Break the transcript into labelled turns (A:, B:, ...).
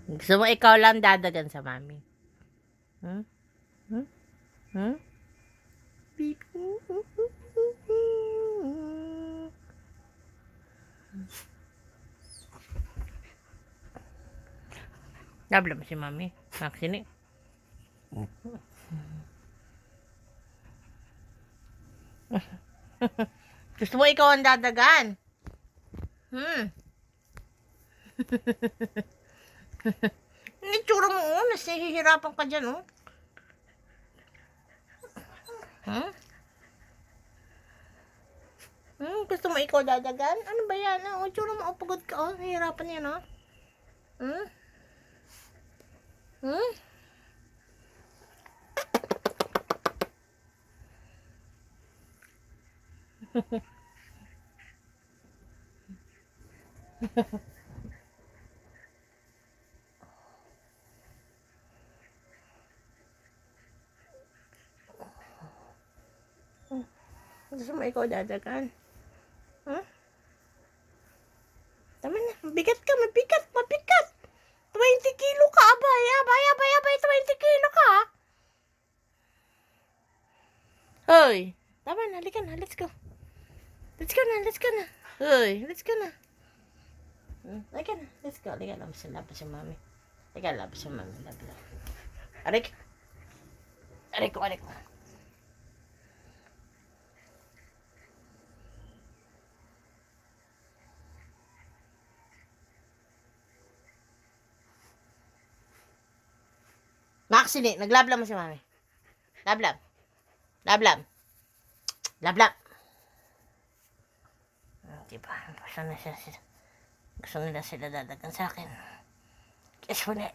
A: Gusto mo ikaw lang dadagan sa mami? Hmm? Hmm? Hmm? Beep. Nabla mo si mami. Maksini. Gusto mo ikaw ang dadagan? Hmm? Ang itsura mo, oh. Mas nahihirapan ka dyan, oh. Hmm? Gusto mo ikaw dadagan? Ano ba yan? Oh, itsura mo, oh, pagod ka, oh. Nahihirapan yan, oh. Hmm? Hmm? Gusto mo ikaw dadagan? Huh? Tama na. Mabigat ka, mabigat, mabigat. 20 kilo ka, abay, abay, abay, abay, 20 kilo ka. Hoy. Tama na, halika na, let's go. Let's go na, let's go na. Hoy, let's go na. Halika na, let's go. Halika, labas si mami. Halika, labas si mami, labas. Arik. Arik ko, arik ko. Maxine, naglablam mo si mami. Lablam. Lablam. Lablam. Diba? Gusto nila sila dadagan sa akin. Kiss mo na.